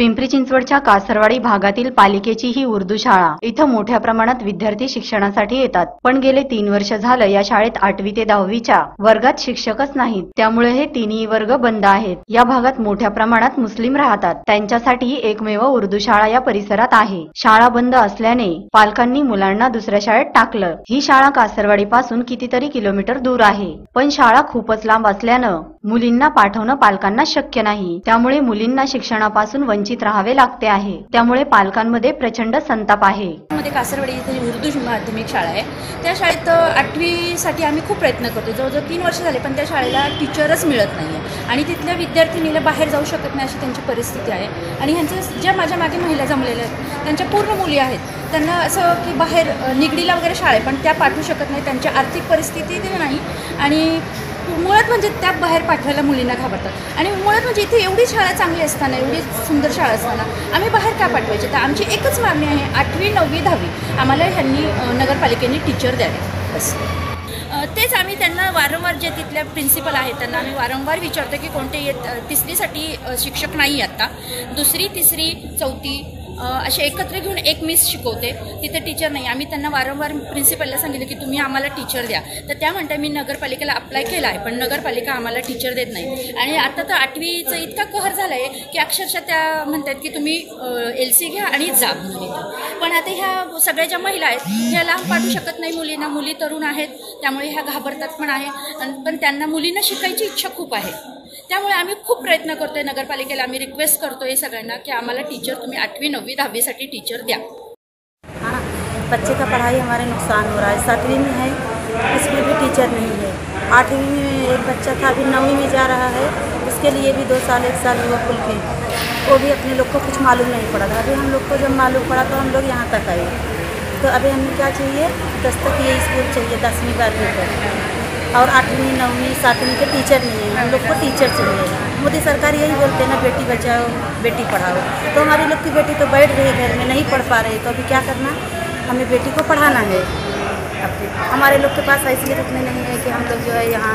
पिंपरी चिंचवडच्या कासरवाडी भागातील पालिकेची ही उर्दू शाळा। इथं मोठ्या प्रमाणात विद्यार्थी शिक्षणासाठी येतात, पण गेले 3 वर्ष झालं या शाळेत 8वी ते 10वीच्या वर्गात शिक्षकच नाहीत। त्यामुळे हे तिन्ही वर्ग बंद आहेत। या भागात मोठ्या प्रमाणात मुस्लिम राहतात, त्यांच्यासाठी एकमेव उर्दू शाळा या परिसरात आहे। शाळा बंद असल्याने पालकांनी मुलांना दुसऱ्या शाळेत टाकलं। ही शाळा कासरवाडी पासून कितीतरी किलोमीटर दूर आहे, पण शाळा खूपच लांब असल्यानं मुलींना पाठवणं पालकांना शक्य नाही। त्यामुळे मुलींना शिक्षणापासून वंचित राहावे लागते आहे। त्यामुळे पालकांमध्ये प्रचंड संताप आहे। कासरवाडी इथे उर्दू माध्यमिक शाळा आहे। त्या शाळेत 8वी साठी आम्ही खूप प्रयत्न करतो। जवळजवळ 3 वर्ष झाले, पण त्या शाळेला टीचरच मिळत नाहीये आणि तिथल्या विद्यार्थिनीला बाहेर जाऊ शकत नाही अशी त्यांची परिस्थिती आहे। आणि ह्यांच्या ज्या माझ्या मागे महिला जमलेल्या आहेत त्यांच्या पूर्ण मुली आहेत, त्यांना असं की बाहेर निगडीला वगैरे शाळा आहे, पण त्या पाठवू शकत नाही। त्यांची आर्थिक परिस्थिती नाही आणि मुळात म्हणजे त्या बाहेर पाठवायला मुलींना घाबरतात। आणि मुळात म्हणजे इथे एवढी शाळा चांगली असताना, एवढी सुंदर शाळा असताना आम्ही बाहेर का पाठवायचे? तर आमची एकच मागणी आहे, 8वी 9वी 10वी आम्हाला ह्यांनी नगरपालिकेने टीचर द्यावे बस। तेच आम्ही त्यांना वारंवार, जे तिथल्या प्रिन्सिपल आहेत त्यांना आम्ही वारंवार विचारतो की कोणते 3रीसाठी शिक्षक नाही आता, 2री 3री 4थी असे एकत्र घेऊन एक मिस शिकवते, तिथे टीचर नाही। आम्ही त्यांना वारंवार प्रिन्सिपलला सांगितलं की तुम्ही आम्हाला टीचर द्या, तर त्या म्हणतात मी नगरपालिकेला अप्लाय केला आहे, पण नगरपालिका आम्हाला टीचर देत नाही। आणि आता तर 8वीचा इतका कहर झाला आहे की अक्षरशः त्या म्हणतात की तुम्ही LC घ्या आणि जा म्हणून। पण आता ह्या सगळ्या ज्या महिला आहेत ह्या लांब पाठवू शकत नाही मुलींना, मुली तरुण आहेत त्यामुळे ह्या घाबरतात पण आहे, पण त्यांना मुलींना शिकायची इच्छा खूप आहे। त्यामुळे आम्ही खूप प्रयत्न करतोय, नगरपालिकेला आम्ही रिक्वेस्ट करतोय सगळ्यांना की आम्हाला टीचर तुम्ही 8वी 9वी 10वीसाठी टीचर द्या। हाँ, बच्चे का पढ़ाई हमारे नुकसान हो रहा है। 7वीं में है, इसमें भी टीचर नहीं है। 8वीं में एक बच्चा था, अभी 9वीं में जा रहा है, उसके लिए भी 2 साल 1 साल हुआ खुल के, वो भी अपने लोग को कुछ मालूम नहीं पड़ा था। अभी हम लोग को जब मालूम पड़ा तो हम लोग यहाँ तक आए। तो अभी हमें क्या चाहिए? 10 तक ये स्कूल चाहिए, 10वीं 12वीं तक, और 8वीं 9वीं 7वीं के टीचर नहीं है। हम लोग को टीचर चाहिए। मोदी सरकार यही बोलते हैं ना, बेटी बचाओ बेटी पढ़ाओ। तो हमारी लोग की बेटी तो बैठ रही घर में, नहीं पढ़ पा रही, तो अभी क्या करना? हमें बेटी को पढ़ाना है। हमारे लोग के पास ऐसी रखने नहीं है कि हम लोग जो है यहाँ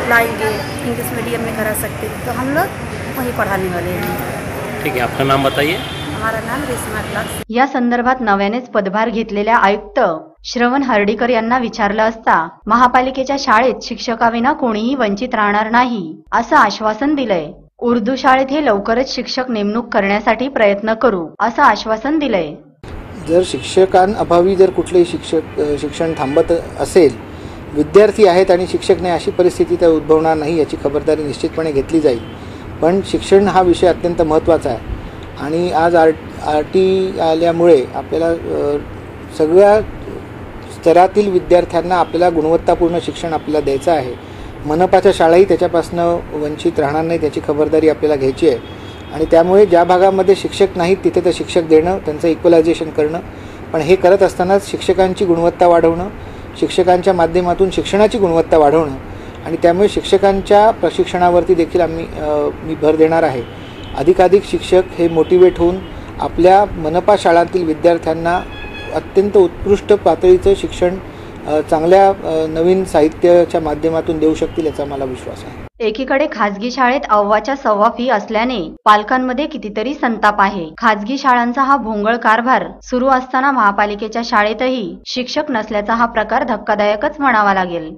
लाएंगे इंग्लिश मीडियम में करा सकते, तो हम लोग वहीं पढ़ाने वाले हैं। ठीक है, आपका नाम बताइए। हमारा नाम रेशमा क्लास। या संदर्भात नव्यानेच पदभार घेतलेल्या आयुक्त श्रवण हर्डीकर यांना विचारलं असता महापालिकेच्या शाळेत शिक्षकाविना कोणीही वंचित राहणार नाही असं आश्वासन दिलंय। उर्दू शाळेत हे लवकरच शिक्षक नेमणूक करण्यासाठी प्रयत्न करू असं आश्वासन दिलंय। जर शिक्षकांअभावी जर कुठलेही शिक्षण थांबत असेल, विद्यार्थी आहेत आणि शिक्षक नाही अशी परिस्थिती तर उद्भवणार नाही, याची खबरदारी निश्चितपणे घेतली जाईल। पण शिक्षण हा विषय अत्यंत महत्त्वाचा आहे आणि आज RT आल्यामुळे आपल्याला सगळ्या स्तरातील विद्यार्थ्यांना आपल्याला गुणवत्तापूर्ण शिक्षण आपल्याला द्यायचं आहे। मनपाच्या शाळाही त्याच्यापासून वंचित राहणार नाही, त्याची खबरदारी आपल्याला घ्यायची आहे। आणि त्यामुळे ज्या भागामध्ये शिक्षक नाहीत तिथे तर शिक्षक देणं, त्यांचं इक्वलायझेशन करणं, पण हे करत असतानाच शिक्षकांची गुणवत्ता वाढवणं, शिक्षकांच्या माध्यमातून शिक्षणाची गुणवत्ता वाढवणं आणि त्यामुळे शिक्षकांच्या प्रशिक्षणावरती देखील मी भर देणार आहे। अधिकाधिक शिक्षक हे मोटिवेट होऊन आपल्या मनपा शाळांतील विद्यार्थ्यांना अत्यंत उत्कृष्ट पातळीचं शिक्षण चांगल्या नवीन साहित्याच्या माध्यमातून देऊ शकतील याचा मला विश्वास आहे। एकीकडे खाजगी शाळेत अव्वाच्या सव्वा फी असल्याने पालकांमध्ये कितीतरी संताप आहे। खाजगी शाळांचा हा भोंगळ कारभार सुरू असताना महापालिकेच्या शाळेतही शिक्षक नसल्याचा हा प्रकार धक्कादायकच म्हणावा लागेल।